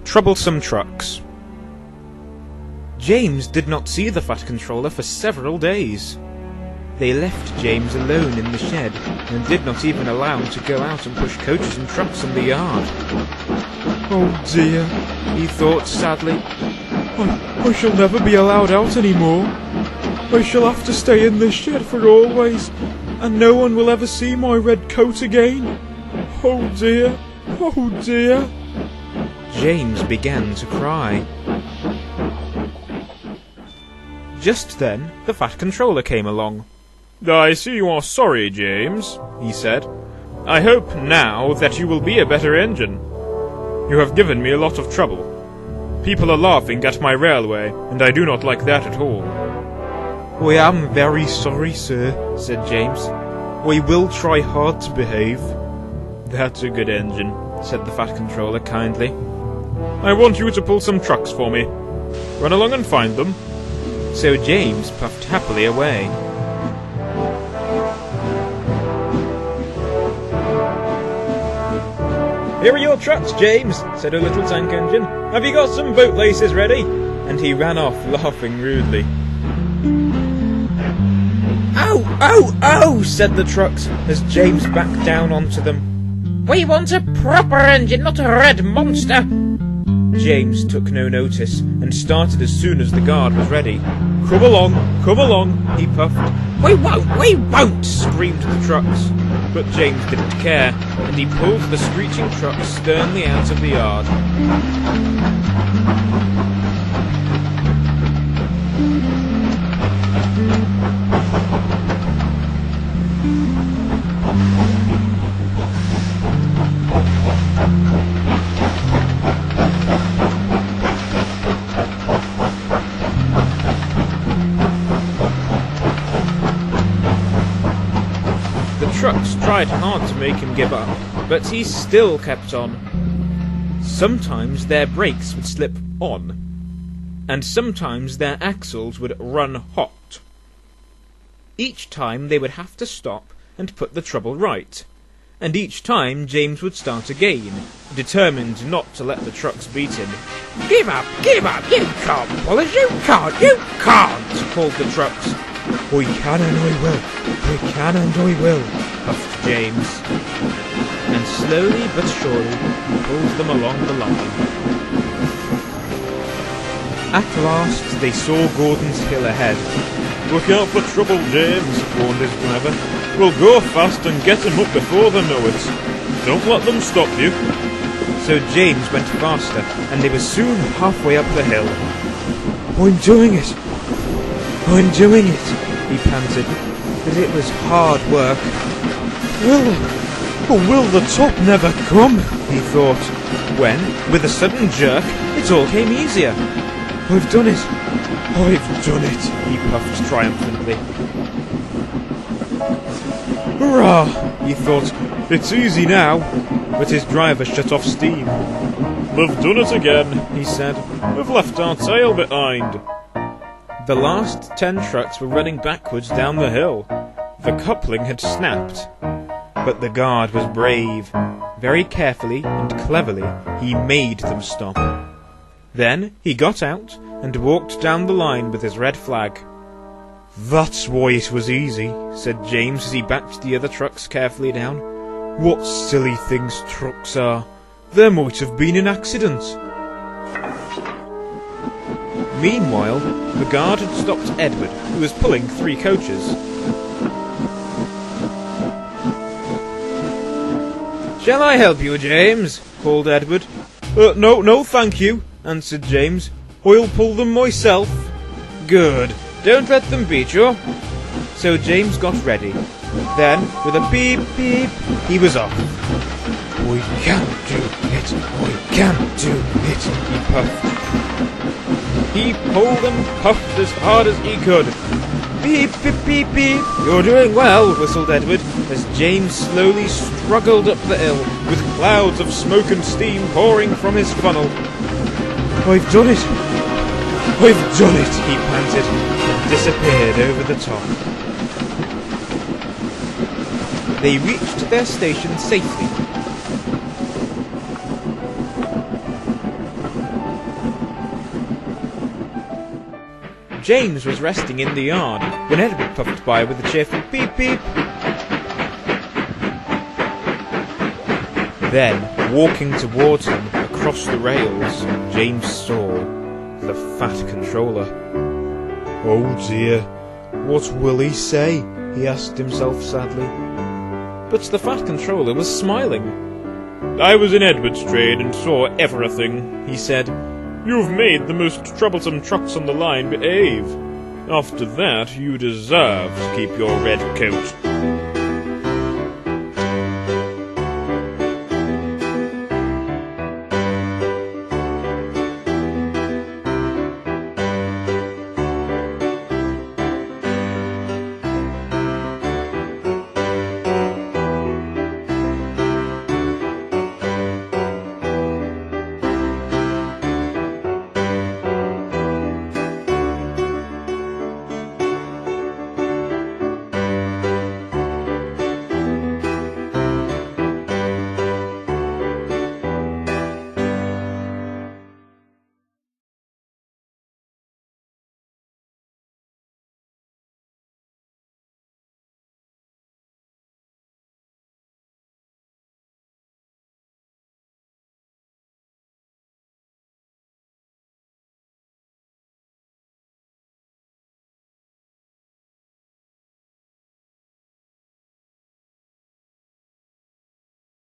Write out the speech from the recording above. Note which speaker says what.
Speaker 1: Troublesome trucks. James did not see the Fat Controller for several days. They left James alone in the shed, and did not even allow him to go out and push coaches and trucks in the yard. "Oh dear," he thought sadly. I shall never be allowed out anymore. I shall have to stay in this shed for always, and no one will ever see my red coat again. Oh dear, oh dear." James began to cry. Just then, the Fat Controller came along. "I see you are sorry, James," he said. "I hope now that you will be a better engine. You have given me a lot of trouble. People are laughing at my railway, and I do not like that at all." "I am very sorry, sir," said James. "I will try hard to behave." "That's a good engine," said the Fat Controller kindly. "I want you to pull some trucks for me. Run along and find them." So James puffed happily away. "Here are your trucks, James," said a little tank engine. "Have you got some boat laces ready?" And he ran off, laughing rudely. "Ow, ow, ow," said the trucks, as James backed down onto them. "We want a proper engine, not a red monster." James took no notice, and started as soon as the guard was ready. Come along, he puffed. We won't, screamed the trucks. But James didn't care, and he pulled the screeching trucks sternly out of the yard. The trucks tried hard to make him give up, but he still kept on. Sometimes their brakes would slip on, and sometimes their axles would run hot. Each time they would have to stop and put the trouble right, and each time James would start again, determined not to let the trucks beat him. Give up, you can't pull us, you can't, called the trucks. I can and I will, puffed James. And slowly but surely he pulled them along the line. At last they saw Gordon's Hill ahead. Look out for trouble, James, warned his driver. We'll go fast and get them up before they know it. Don't let them stop you. So James went faster, and they were soon halfway up the hill. I'm doing it, he panted, but it was hard work. Will the top never come? He thought, when, with a sudden jerk, it all came easier. I've done it, he puffed triumphantly. Hurrah, he thought, it's easy now. But his driver shut off steam. We've done it again, he said. We've left our tail behind. The last 10 trucks were running backwards down the hill. The coupling had snapped. But the guard was brave. Very carefully and cleverly, he made them stop. Then he got out and walked down the line with his red flag. That's why it was easy, said James as he backed the other trucks carefully down. What silly things trucks are. There might have been an accident. Meanwhile, the guard had stopped Edward, who was pulling 3 coaches. Shall I help you, James? Called Edward. No, thank you, answered James. I'll pull them myself. Good. Don't let them beat you. So James got ready. Then, with a beep, beep, he was off. I can do it, he puffed. He pulled and puffed as hard as he could. Beep, beep, beep, beep. You're doing well, whistled Edward, as James slowly struggled up the hill, with clouds of smoke and steam pouring from his funnel. I've done it, he panted, and disappeared over the top. They reached their station safely. James was resting in the yard when Edward puffed by with a cheerful beep beep. Then, walking towards him across the rails, James saw the Fat Controller. "Oh dear, what will he say?" he asked himself sadly. But the Fat Controller was smiling. "I was in Edward's trade and saw everything," he said. "You've made the most troublesome trucks on the line behave. After that, you deserve to keep your red coat."